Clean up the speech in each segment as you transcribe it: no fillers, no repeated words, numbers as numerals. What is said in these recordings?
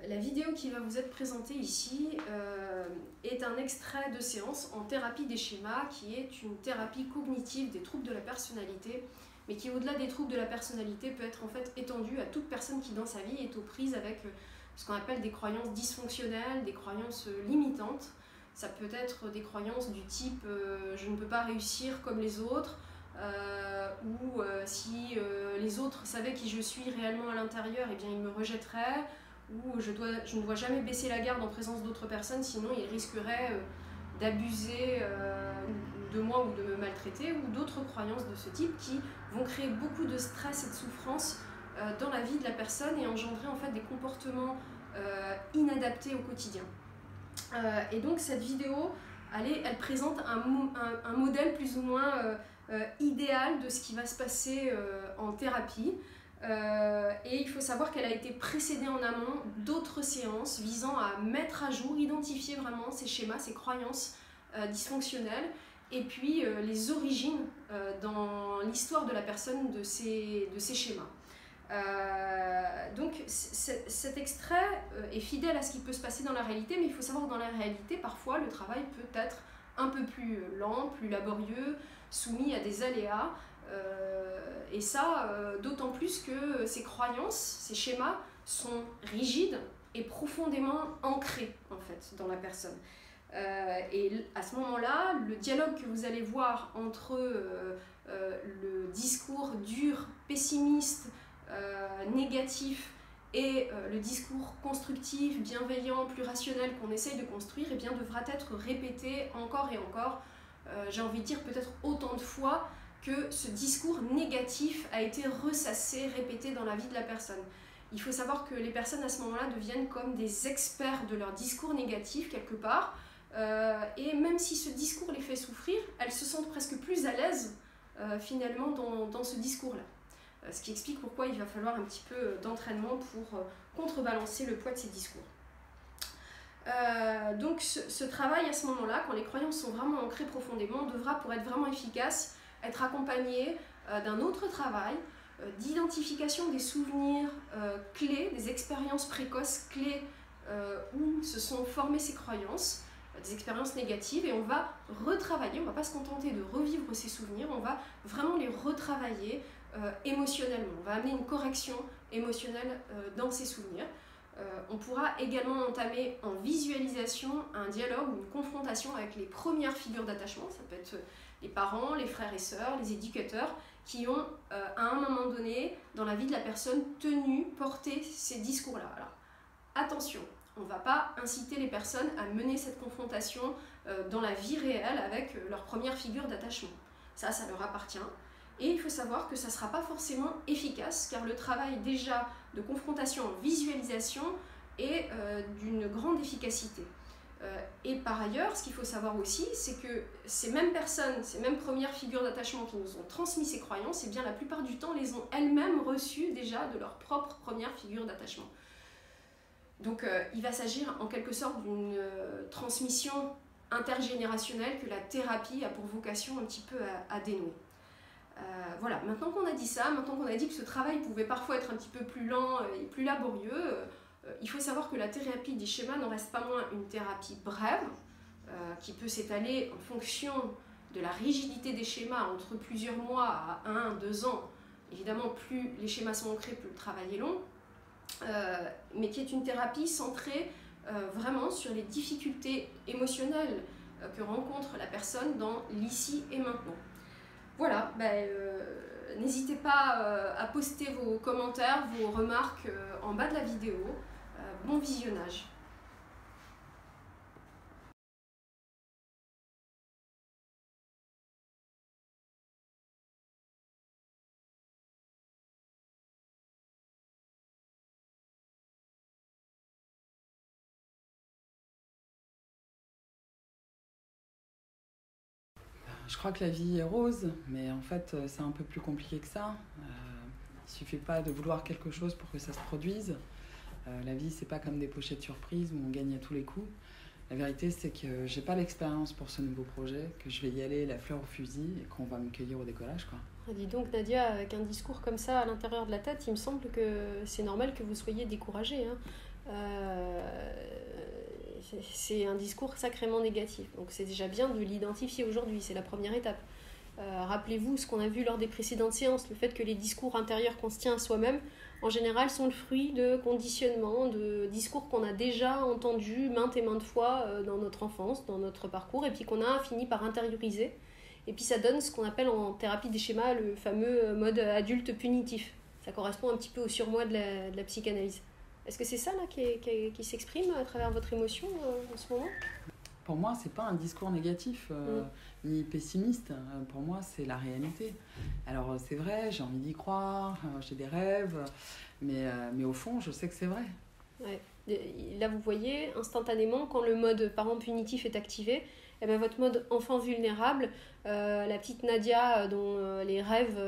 La vidéo qui va vous être présentée ici est un extrait de séance en thérapie des schémas, qui est une thérapie cognitive des troubles de la personnalité, mais qui, au-delà des troubles de la personnalité, peut être en fait étendue à toute personne qui dans sa vie est aux prises avec ce qu'on appelle des croyances dysfonctionnelles, des croyances limitantes. Ça peut être des croyances du type je ne peux pas réussir comme les autres, ou si les autres savaient qui je suis réellement à l'intérieur, eh bien ils me rejetteraient, ou je ne dois jamais baisser la garde en présence d'autres personnes, sinon ils risqueraient d'abuser de moi ou de me maltraiter, ou d'autres croyances de ce type qui vont créer beaucoup de stress et de souffrance dans la vie de la personne et engendrer en fait des comportements inadaptés au quotidien. Et donc cette vidéo, elle présente un modèle plus ou moins idéal de ce qui va se passer en thérapie. Et il faut savoir qu'elle a été précédée en amont d'autres séances visant à mettre à jour, identifier vraiment ces schémas, ces croyances dysfonctionnelles, et puis les origines dans l'histoire de la personne de ces schémas. Donc cet extrait est fidèle à ce qui peut se passer dans la réalité, mais il faut savoir que dans la réalité, parfois, le travail peut être un peu plus lent, plus laborieux, soumis à des aléas, et ça, d'autant plus que ces croyances, ces schémas sont rigides et profondément ancrés en fait dans la personne. Et à ce moment-là, le dialogue que vous allez voir entre le discours dur, pessimiste, négatif et le discours constructif, bienveillant, plus rationnel qu'on essaye de construire, eh bien, devra être répété encore et encore, j'ai envie de dire peut-être autant de fois que ce discours négatif a été ressassé, répété dans la vie de la personne. Il faut savoir que les personnes à ce moment-là deviennent comme des experts de leur discours négatif quelque part, et même si ce discours les fait souffrir, elles se sentent presque plus à l'aise finalement dans ce discours-là. Ce qui explique pourquoi il va falloir un petit peu d'entraînement pour contrebalancer le poids de ces discours. Donc ce travail à ce moment-là, quand les croyances sont vraiment ancrées profondément, devra, pour être vraiment efficace, être accompagné d'un autre travail d'identification des souvenirs clés, des expériences précoces clés où se sont formées ces croyances, des expériences négatives, et on va retravailler, on ne va pas se contenter de revivre ces souvenirs, on va vraiment les retravailler émotionnellement, on va amener une correction émotionnelle dans ces souvenirs. On pourra également entamer en visualisation un dialogue ou une confrontation avec les premières figures d'attachement, ça peut être les parents, les frères et sœurs, les éducateurs, qui ont à un moment donné dans la vie de la personne tenu, porté ces discours-là. Alors attention, on ne va pas inciter les personnes à mener cette confrontation dans la vie réelle avec leur première figure d'attachement. Ça leur appartient. Et il faut savoir que ça ne sera pas forcément efficace, car le travail déjà de confrontation en visualisation est d'une grande efficacité. Et par ailleurs, ce qu'il faut savoir aussi, c'est que ces mêmes personnes, ces mêmes premières figures d'attachement qui nous ont transmis ces croyances, eh bien la plupart du temps les ont elles-mêmes reçues déjà de leur propre première figure d'attachement. Donc il va s'agir en quelque sorte d'une transmission intergénérationnelle que la thérapie a pour vocation un petit peu à dénouer. Voilà, maintenant qu'on a dit ça, maintenant qu'on a dit que ce travail pouvait parfois être un petit peu plus lent et plus laborieux, il faut savoir que la thérapie des schémas n'en reste pas moins une thérapie brève, qui peut s'étaler en fonction de la rigidité des schémas entre plusieurs mois à 1, 2 ans. Évidemment, plus les schémas sont ancrés, plus le travail est long, mais qui est une thérapie centrée vraiment sur les difficultés émotionnelles que rencontre la personne dans l'ici et maintenant. Voilà, n'hésitez pas à poster vos commentaires, vos remarques en bas de la vidéo. Bon visionnage. Je crois que la vie est rose, mais en fait c'est un peu plus compliqué que ça. Il suffit pas de vouloir quelque chose pour que ça se produise. La vie, c'est pas comme des pochettes surprises où on gagne à tous les coups. La vérité, c'est que j'ai pas l'expérience pour ce nouveau projet, que je vais y aller la fleur au fusil et qu'on va me cueillir au décollage, quoi. Dis donc Nadia, avec un discours comme ça à l'intérieur de la tête, il me semble que c'est normal que vous soyez découragée. C'est un discours sacrément négatif. Donc c'est déjà bien de l'identifier aujourd'hui, c'est la première étape. Rappelez-vous ce qu'on a vu lors des précédentes séances, le fait que les discours intérieurs qu'on se tient à soi-même, en général, sont le fruit de conditionnements, de discours qu'on a déjà entendus maintes et maintes fois dans notre enfance, dans notre parcours, et puis qu'on a fini par intérioriser. Et puis ça donne ce qu'on appelle en thérapie des schémas le fameux mode adulte punitif. Ça correspond un petit peu au surmoi de la psychanalyse. Est-ce que c'est ça là qui s'exprime à travers votre émotion en ce moment ? Pour moi, c'est pas un discours négatif ni pessimiste. Pour moi, c'est la réalité. Alors, c'est vrai, j'ai envie d'y croire, j'ai des rêves, mais au fond, je sais que c'est vrai. Ouais. Là, vous voyez, instantanément, quand le mode parent punitif est activé, eh bien, votre mode enfant vulnérable, la petite Nadia dont les rêves,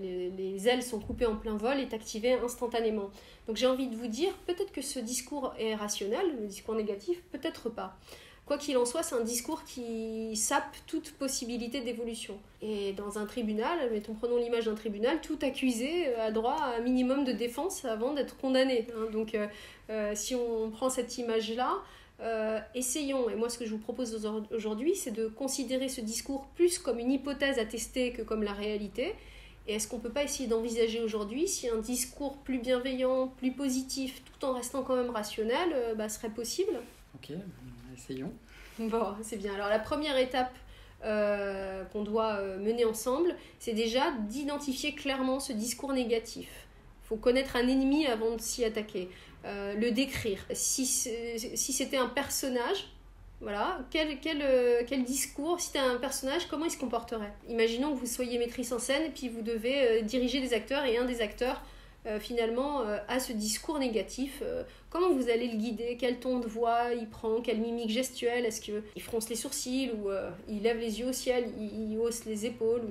les ailes sont coupées en plein vol, est activée instantanément. Donc j'ai envie de vous dire, peut-être que ce discours est rationnel, le discours négatif, peut-être pas. Quoi qu'il en soit, c'est un discours qui sape toute possibilité d'évolution. Et dans un tribunal, prenons l'image d'un tribunal, tout accusé a droit à un minimum de défense avant d'être condamné. Donc si on prend cette image-là, essayons, et moi ce que je vous propose aujourd'hui, c'est de considérer ce discours plus comme une hypothèse à tester que comme la réalité. Et est-ce qu'on ne peut pas essayer d'envisager aujourd'hui si un discours plus bienveillant, plus positif, tout en restant quand même rationnel, serait possible ? Ok, essayons. Bon, c'est bien. Alors la première étape qu'on doit mener ensemble, c'est déjà d'identifier clairement ce discours négatif. Il faut connaître un ennemi avant de s'y attaquer. Le décrire. Si c'était un personnage, voilà, quel discours, si c'était un personnage, comment il se comporterait ? Imaginons que vous soyez maîtresse en scène et puis vous devez diriger des acteurs et un des acteurs finalement a ce discours négatif. Comment vous allez le guider ? Quel ton de voix il prend ? Quelle mimique gestuelle ? Est-ce qu'il fronce les sourcils ou il lève les yeux au ciel, il hausse les épaules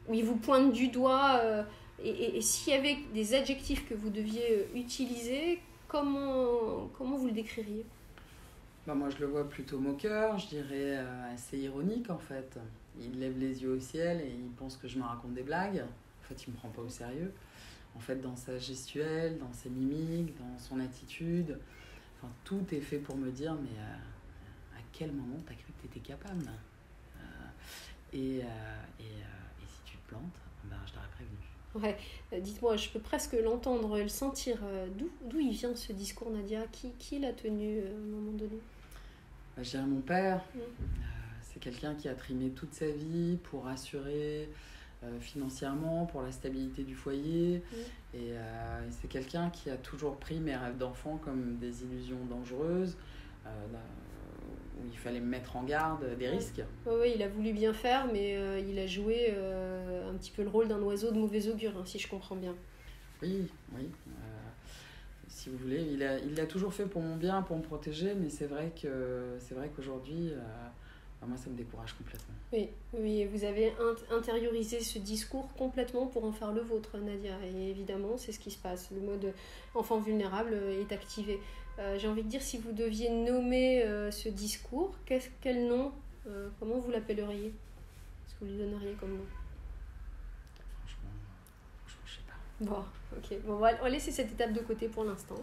ou il vous pointe du doigt et s'il y avait des adjectifs que vous deviez utiliser, comment vous le décririez ? Moi, je le vois plutôt moqueur, je dirais assez ironique en fait. Il lève les yeux au ciel et il pense que je me raconte des blagues. En fait, il me prend pas au sérieux. En fait, dans sa gestuelle, dans ses mimiques, dans son attitude, enfin, tout est fait pour me dire mais à quel moment t'as cru que t'étais capable et si tu te plantes, je t'aurais prévenu. Ouais, dites-moi, je peux presque l'entendre, le sentir. D'où il vient ce discours, Nadia ? Qui l'a tenu à un moment donné ? Je dirais mon père. C'est quelqu'un qui a trimé toute sa vie pour assurer financièrement, pour la stabilité du foyer. Et c'est quelqu'un qui a toujours pris mes rêves d'enfant comme des illusions dangereuses, où il fallait me mettre en garde des risques. Oui, il a voulu bien faire, mais il a joué un petit peu le rôle d'un oiseau de mauvais augure, si je comprends bien. Oui. Si vous voulez, il l'a toujours fait pour mon bien, pour me protéger, mais c'est vrai qu'aujourd'hui, moi, ça me décourage complètement. Oui, vous avez intériorisé ce discours complètement pour en faire le vôtre, Nadia. Et évidemment, c'est ce qui se passe. Le mode enfant vulnérable est activé. J'ai envie de dire, si vous deviez nommer ce discours, quel nom, comment vous l'appelleriez ? Est-ce que vous lui donneriez comme nom ? Franchement, je sais pas. Bon, ok. Bon, on va laisser cette étape de côté pour l'instant.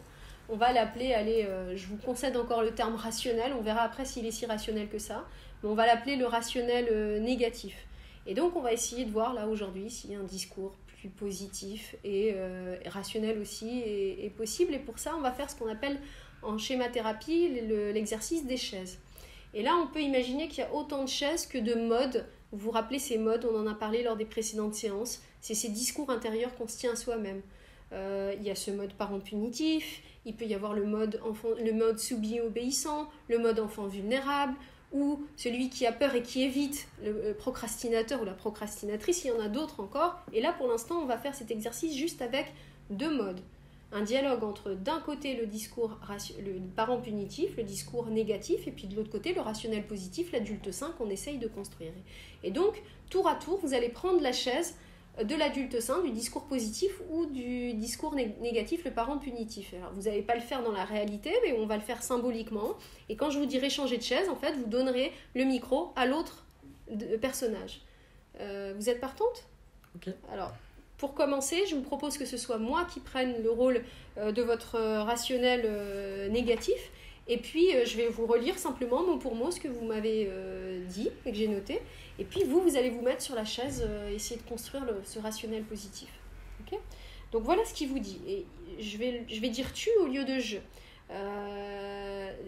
On va l'appeler, je vous concède encore le terme rationnel, on verra après s'il est si rationnel que ça, mais on va l'appeler le rationnel négatif. Et donc on va essayer de voir là aujourd'hui s'il y a un discours plus positif et rationnel aussi est possible. Et pour ça, on va faire ce qu'on appelle en schémathérapie l'exercice des chaises. Et là, on peut imaginer qu'il y a autant de chaises que de modes. Vous vous rappelez ces modes, on en a parlé lors des précédentes séances. C'est ces discours intérieurs qu'on se tient à soi-même. Il y a ce mode parent punitif, il peut y avoir le mode soumis obéissant, le mode enfant vulnérable, ou celui qui a peur et qui évite, le procrastinateur ou la procrastinatrice, il y en a d'autres encore. Et là, pour l'instant, on va faire cet exercice juste avec 2 modes. Un dialogue entre, d'un côté, le parent punitif, le discours négatif, et puis de l'autre côté, le rationnel positif, l'adulte sain qu'on essaye de construire. Et donc, tour à tour, vous allez prendre la chaise de l'adulte sain, du discours positif ou du discours négatif, le parent punitif. Alors, vous n'allez pas le faire dans la réalité, mais on va le faire symboliquement. Et quand je vous dirai changer de chaise, en fait, vous donnerez le micro à l'autre personnage. Vous êtes partante ? Ok. Alors, pour commencer, je vous propose que ce soit moi qui prenne le rôle de votre rationnel négatif. Et puis, je vais vous relire simplement mot pour mot ce que vous m'avez dit et que j'ai noté. Et puis, vous allez vous mettre sur la chaise, essayer de construire ce rationnel positif. Okay. Donc, voilà ce qu'il vous dit. Et je vais dire tu au lieu de je.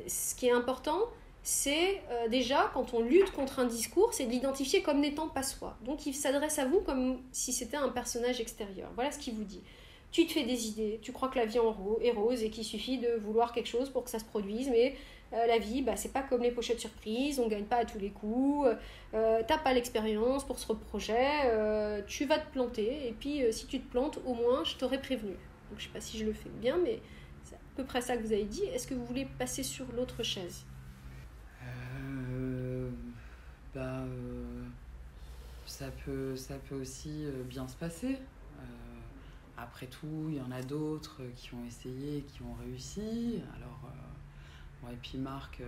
Ce qui est important, c'est déjà, quand on lutte contre un discours, c'est de l'identifier comme n'étant pas soi. Donc, il s'adresse à vous comme si c'était un personnage extérieur. Voilà ce qu'il vous dit. Tu te fais des idées, tu crois que la vie est rose et qu'il suffit de vouloir quelque chose pour que ça se produise, mais la vie, c'est pas comme les pochettes surprises, on gagne pas à tous les coups, t'as pas l'expérience pour ce projet, tu vas te planter, et puis si tu te plantes, au moins je t'aurais prévenu. Donc je sais pas si je le fais bien, mais c'est à peu près ça que vous avez dit. Est-ce que vous voulez passer sur l'autre chaise ? Ça peut aussi bien se passer. Après tout, il y en a d'autres qui ont essayé et qui ont réussi. Alors, et puis Marc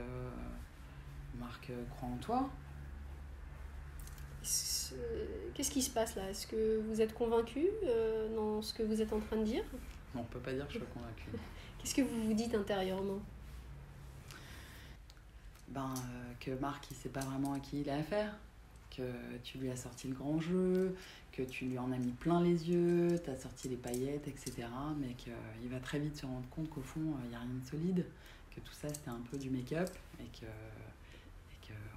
croit en toi. Qu'est-ce qui se passe là ? Est-ce que vous êtes convaincu dans ce que vous êtes en train de dire ? Non, on ne peut pas dire que je suis convaincu. Qu'est-ce que vous vous dites intérieurement ? Que Marc, il ne sait pas vraiment à qui il a affaire. Que tu lui as sorti le grand jeu, que tu lui en as mis plein les yeux, tu as sorti les paillettes, etc. Mais qu'il va très vite se rendre compte qu'au fond, il n'y a rien de solide, que tout ça, c'était un peu du make-up et que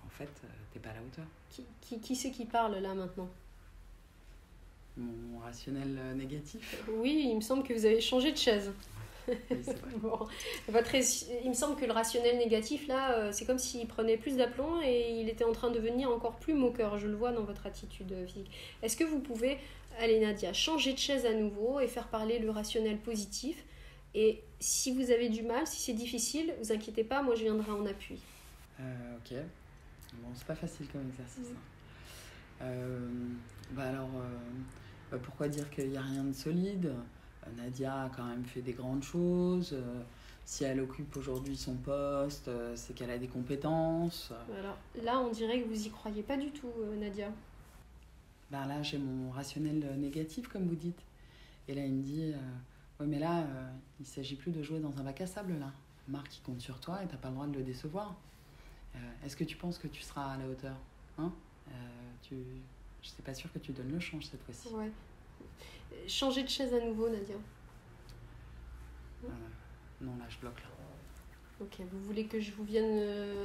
en fait, t'es pas à la hauteur. Qui c'est qui parle là maintenant ? Mon rationnel négatif. Oui, il me semble que vous avez changé de chaise. Oui, c'est vrai. Bon. Il me semble que le rationnel négatif, là, c'est comme s'il prenait plus d'aplomb et il était en train de devenir encore plus moqueur. Je le vois dans votre attitude physique. Est-ce que vous pouvez, allez Nadia, changer de chaise à nouveau et faire parler le rationnel positif ? Et si vous avez du mal, si c'est difficile, vous inquiétez pas, moi je viendrai en appui. Ok. Bon, c'est pas facile comme exercice. Pourquoi dire qu'il n'y a rien de solide ? Nadia a quand même fait des grandes choses. Si elle occupe aujourd'hui son poste, c'est qu'elle a des compétences. Alors là, on dirait que vous y croyez pas du tout, Nadia. Là, j'ai mon rationnel négatif, comme vous dites. Et là, il me dit oui, mais là, il ne s'agit plus de jouer dans un bac à sable, là. Marc, il compte sur toi et tu n'as pas le droit de le décevoir. Est-ce que tu penses que tu seras à la hauteur ? Je ne suis pas sûre que tu donnes le change cette fois-ci. Ouais. Changer de chaise à nouveau, Nadia. Non, là, je bloque là. Ok, vous voulez que je vous vienne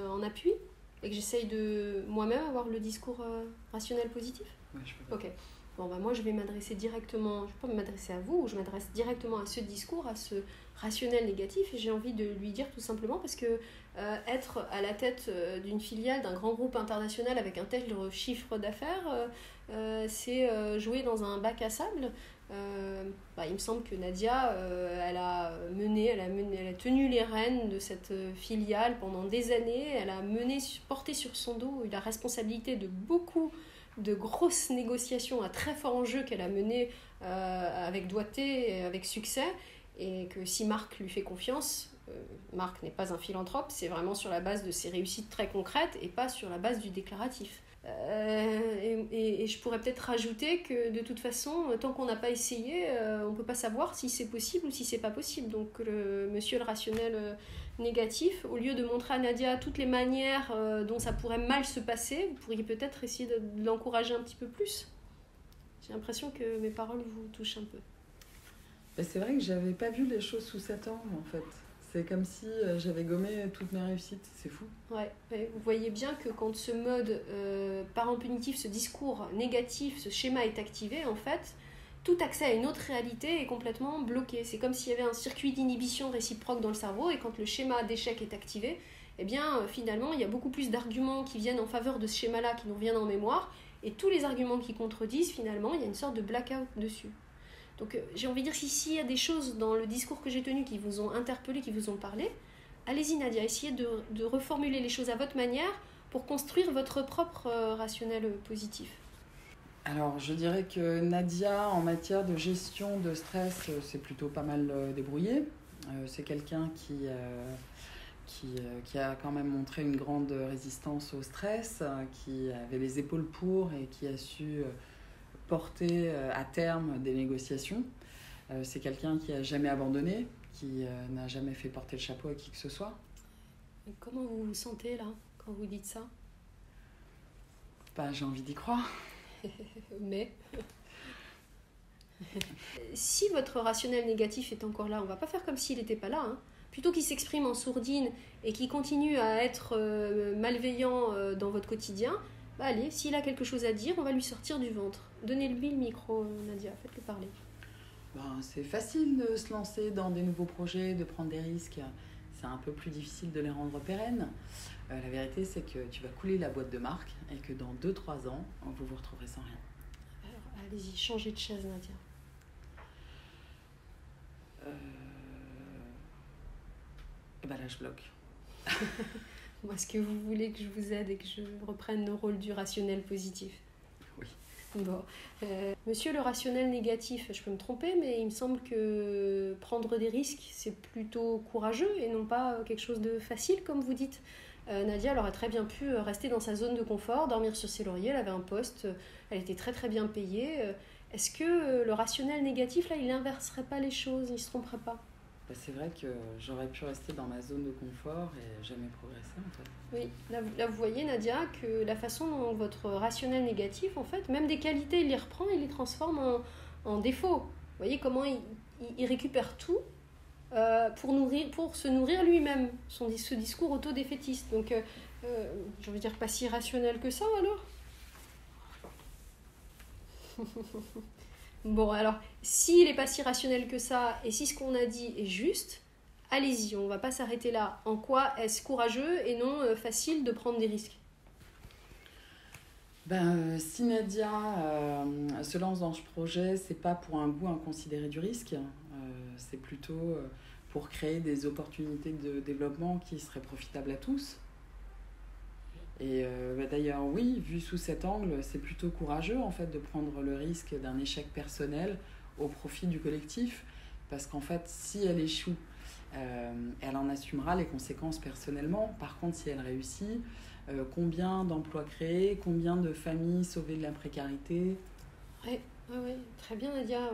en appui et que j'essaye de moi-même avoir le discours rationnel positif ? Ouais, je peux. Ok. Bon, moi, je vais m'adresser directement, je ne vais pas m'adresser à vous, je m'adresse directement à ce discours, à ce rationnel négatif, et j'ai envie de lui dire tout simplement parce que être à la tête d'une filiale d'un grand groupe international avec un tel chiffre d'affaires, c'est jouer dans un bac à sable. Il me semble que Nadia, elle a tenu les rênes de cette filiale pendant des années, elle a porté sur son dos la responsabilité de beaucoup de grosses négociations à très fort enjeu qu'elle a menées avec doigté et avec succès, et que si Marc lui fait confiance, Marc n'est pas un philanthrope, c'est vraiment sur la base de ses réussites très concrètes et pas sur la base du déclaratif. Et je pourrais peut-être rajouter que de toute façon, tant qu'on n'a pas essayé, on ne peut pas savoir si c'est possible ou si c'est pas possible. Donc monsieur le rationnel négatif, au lieu de montrer à Nadia toutes les manières dont ça pourrait mal se passer, vous pourriez peut-être essayer de l'encourager un petit peu plus. J'ai l'impression que mes paroles vous touchent un peu. C'est vrai que j'avais pas vu les choses sous cet angle en fait. C'est comme si j'avais gommé toutes mes réussites, c'est fou. Ouais, vous voyez bien que quand ce mode parent punitif, ce discours négatif, ce schéma est activé, en fait, tout accès à une autre réalité est complètement bloqué. C'est comme s'il y avait un circuit d'inhibition réciproque dans le cerveau, et quand le schéma d'échec est activé, eh bien, finalement, il y a beaucoup plus d'arguments qui viennent en faveur de ce schéma-là qui nous reviennent en mémoire, et tous les arguments qui contredisent, finalement, il y a une sorte de blackout dessus. Donc j'ai envie de dire, s'il y a des choses dans le discours que j'ai tenu qui vous ont interpellé, qui vous ont parlé, allez-y Nadia, essayez de reformuler les choses à votre manière pour construire votre propre rationnel positif. Alors je dirais que Nadia, en matière de gestion de stress, c'est plutôt pas mal débrouillé. C'est quelqu'un qui a quand même montré une grande résistance au stress, qui avait les épaules pour et qui a su porter à terme des négociations. C'est quelqu'un qui n'a jamais abandonné, qui n'a jamais fait porter le chapeau à qui que ce soit. Et comment vous vous sentez là, quand vous dites ça? Bah, j'ai envie d'y croire. Mais si votre rationnel négatif est encore là, on va pas faire comme s'il n'était pas là, hein. Plutôt qu'il s'exprime en sourdine et qu'il continue à être malveillant dans votre quotidien, bah allez, s'il a quelque chose à dire, on va lui sortir du ventre. Donnez-lui le micro, Nadia, faites-le parler. Ben, c'est facile de se lancer dans des nouveaux projets, de prendre des risques. C'est un peu plus difficile de les rendre pérennes. La vérité, c'est que tu vas couler la boîte de Marc et que dans 2-3 ans, vous vous retrouverez sans rien. Alors, allez-y, changez de chaise, Nadia. Ben là, je bloque. Est-ce que vous voulez que je vous aide et que je reprenne le rôle du rationnel positif? Oui. Bon. Monsieur le rationnel négatif, je peux me tromper, mais il me semble que prendre des risques, c'est plutôt courageux et non pas quelque chose de facile, comme vous dites. Nadia, elle aurait très bien pu rester dans sa zone de confort, dormir sur ses lauriers, elle avait un poste, elle était très très bien payée. Est-ce que le rationnel négatif, là, il n'inverserait pas les choses, il ne se tromperait pas? C'est vrai que j'aurais pu rester dans ma zone de confort et jamais progresser en fait. Oui, là vous voyez Nadia que la façon dont votre rationnel négatif, en fait, même des qualités, il les reprend, il les transforme en défauts. Vous voyez comment il récupère tout pour se nourrir lui-même, ce discours autodéfaitiste. Donc, j'ai envie de dire pas si rationnel que ça alors. Bon, alors, s'il n'est pas si rationnel que ça, et si ce qu'on a dit est juste, allez-y, on ne va pas s'arrêter là. En quoi est-ce courageux et non facile de prendre des risques? Si Nadia se lance dans ce projet, c'est pas pour un goût inconsidéré du risque, c'est plutôt pour créer des opportunités de développement qui seraient profitables à tous. Et d'ailleurs, oui, vu sous cet angle, c'est plutôt courageux en fait de prendre le risque d'un échec personnel au profit du collectif, parce qu'en fait, si elle échoue, elle en assumera les conséquences personnellement. Par contre, si elle réussit, combien d'emplois créés, combien de familles sauvées de la précarité? Oui, très bien Nadia,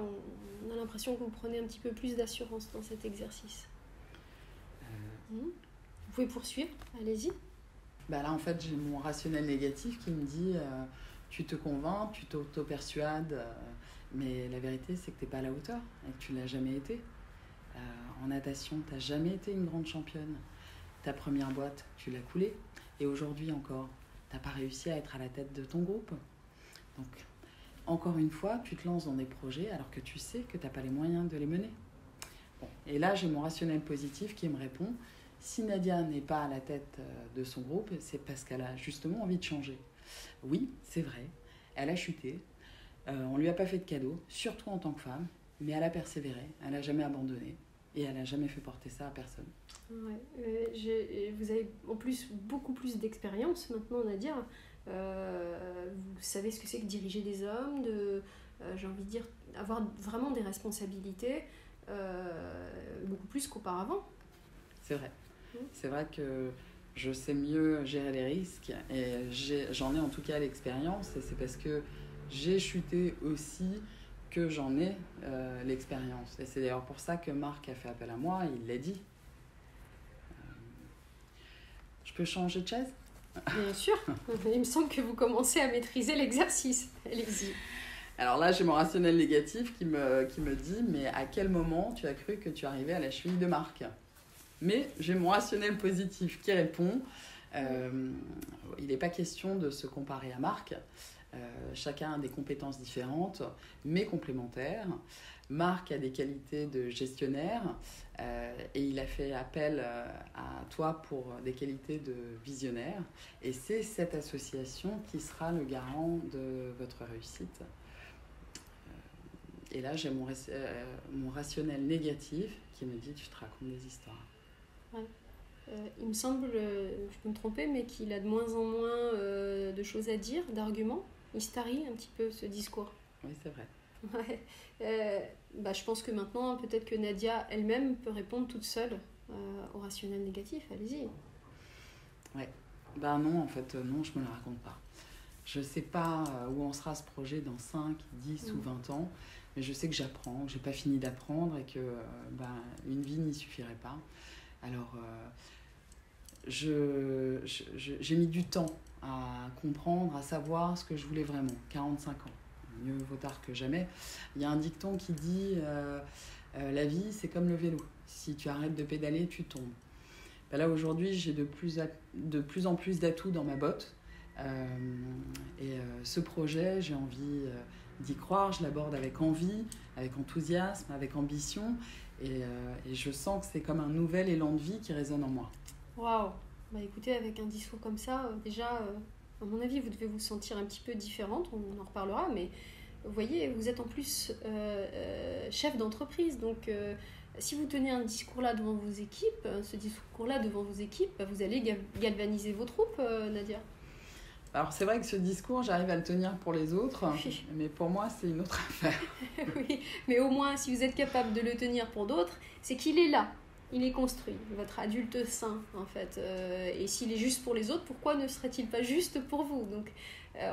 on a l'impression que vous prenez un petit peu plus d'assurance dans cet exercice. Vous pouvez poursuivre, allez-y. Là, en fait, j'ai mon rationnel négatif qui me dit tu te convaincs, tu t'auto-persuades, mais la vérité, c'est que tu n'es pas à la hauteur et que tu ne l'as jamais été. En natation, tu n'as jamais été une grande championne. Ta première boîte, tu l'as coulée. Et aujourd'hui encore, tu n'as pas réussi à être à la tête de ton groupe. Donc, encore une fois, tu te lances dans des projets alors que tu sais que tu n'as pas les moyens de les mener. Bon. Et là, j'ai mon rationnel positif qui me répond si Nadia n'est pas à la tête de son groupe, c'est parce qu'elle a justement envie de changer. Oui, c'est vrai, elle a chuté, on ne lui a pas fait de cadeau, surtout en tant que femme, mais elle a persévéré, elle n'a jamais abandonné et elle n'a jamais fait porter ça à personne. Ouais, vous avez en plus beaucoup plus d'expérience maintenant, Nadia. Vous savez ce que c'est que diriger des hommes, j'ai envie de dire, avoir vraiment des responsabilités, beaucoup plus qu'auparavant. C'est vrai. C'est vrai que je sais mieux gérer les risques et j'en ai en tout cas l'expérience et c'est parce que j'ai chuté aussi que j'en ai l'expérience. Et c'est d'ailleurs pour ça que Marc a fait appel à moi, il l'a dit. Je peux changer de chaise? Bien sûr, il me semble que vous commencez à maîtriser l'exercice. Allez-y. Alors là, j'ai mon rationnel négatif qui me dit mais à quel moment tu as cru que tu arrivais à la cheville de Marc? Mais j'ai mon rationnel positif qui répond il n'est pas question de se comparer à Marc. Chacun a des compétences différentes, mais complémentaires. Marc a des qualités de gestionnaire et il a fait appel à toi pour des qualités de visionnaire. Et c'est cette association qui sera le garant de votre réussite. Et là, j'ai mon rationnel négatif qui me dit tu te racontes des histoires. Ouais. Il me semble, je peux me tromper, mais qu'il a de moins en moins de choses à dire, d'arguments. Il se tarit un petit peu ce discours. Oui, c'est vrai. Ouais. Je pense que maintenant, peut-être que Nadia elle-même peut répondre toute seule au rationnel négatif. Allez-y. Ouais. Non, en fait, non, je me la raconte pas. Je ne sais pas où en sera ce projet dans 5, 10 ou 20 ans, mais je sais que j'apprends, que je n'ai pas fini d'apprendre et que une vie n'y suffirait pas. Alors, j'ai mis du temps à comprendre, à savoir ce que je voulais vraiment. 45 ans, mieux vaut tard que jamais. Il y a un dicton qui dit la vie, c'est comme le vélo. Si tu arrêtes de pédaler, tu tombes. Ben là, aujourd'hui, j'ai de plus en plus d'atouts dans ma botte. Ce projet, j'ai envie d'y croire. Je l'aborde avec envie, avec enthousiasme, avec ambition. Et je sens que c'est comme un nouvel élan de vie qui résonne en moi. Waouh! Bah écoutez, avec un discours comme ça, déjà, à mon avis, vous devez vous sentir un petit peu différente, on en reparlera, mais vous voyez, vous êtes en plus chef d'entreprise, donc si vous tenez un discours-là devant vos équipes, vous allez galvaniser vos troupes, Nadia. Alors c'est vrai que ce discours, j'arrive à le tenir pour les autres, mais pour moi, c'est une autre affaire. Oui, mais au moins, si vous êtes capable de le tenir pour d'autres, c'est qu'il est là. Il est construit, votre adulte sain, en fait. Et s'il est juste pour les autres, pourquoi ne serait-il pas juste pour vous? Donc,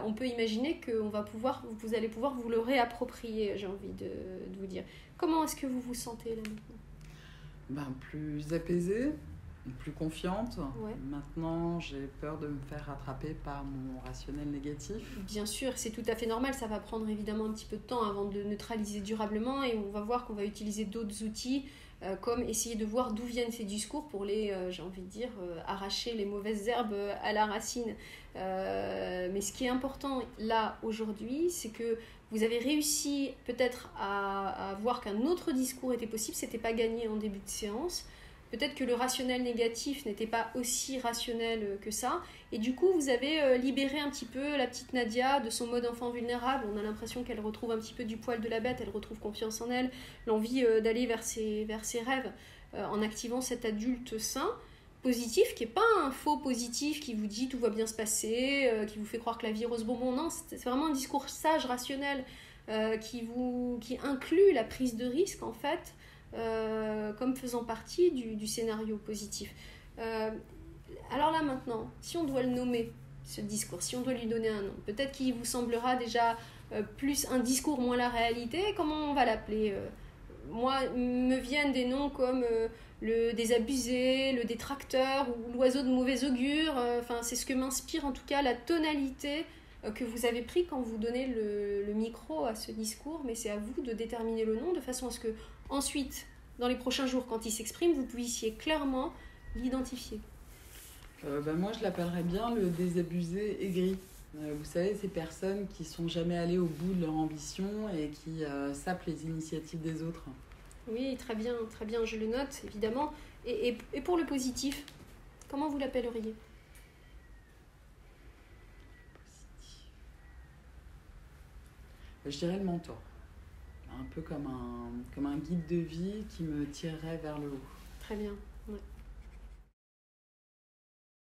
on peut imaginer que vous allez pouvoir vous le réapproprier, j'ai envie de vous dire. Comment est-ce que vous vous sentez là maintenant? Plus apaisée, plus confiante. Ouais. Maintenant, j'ai peur de me faire rattraper par mon rationnel négatif. Bien sûr, c'est tout à fait normal. Ça va prendre évidemment un petit peu de temps avant de le neutraliser durablement et on va voir qu'on va utiliser d'autres outils comme essayer de voir d'où viennent ces discours pour j'ai envie de dire, arracher les mauvaises herbes à la racine. Mais ce qui est important là aujourd'hui, c'est que vous avez réussi peut-être à voir qu'un autre discours était possible, c'était pas gagné en début de séance. Peut-être que le rationnel négatif n'était pas aussi rationnel que ça. Et du coup, vous avez libéré un petit peu la petite Nadia de son mode enfant vulnérable. On a l'impression qu'elle retrouve un petit peu du poil de la bête, elle retrouve confiance en elle, l'envie d'aller vers ses rêves en activant cet adulte sain, positif, qui n'est pas un faux positif qui vous dit tout va bien se passer, qui vous fait croire que la vie est rose bonbon. Non, c'est vraiment un discours sage, rationnel, qui inclut la prise de risque, en fait, comme faisant partie du scénario positif. Alors là maintenant, si on doit le nommer, ce discours, si on doit lui donner un nom, peut-être qu'il vous semblera déjà plus un discours, moins la réalité. Comment on va l'appeler? Moi, me viennent des noms comme le désabusé, le détracteur ou l'oiseau de mauvais augure. C'est ce que m'inspire en tout cas la tonalité que vous avez pris quand vous donnez le micro à ce discours, mais c'est à vous de déterminer le nom de façon à ce que ensuite, dans les prochains jours, quand il s'exprime, vous puissiez clairement l'identifier. Moi, je l'appellerais bien le désabusé aigri. Vous savez, ces personnes qui sont jamais allées au bout de leur ambition et qui sapent les initiatives des autres. Oui, très bien, je le note, évidemment. Et pour le positif, comment vous l'appelleriez? Je dirais le mentor. Un peu comme un guide de vie qui me tirerait vers le haut. Très bien, ouais.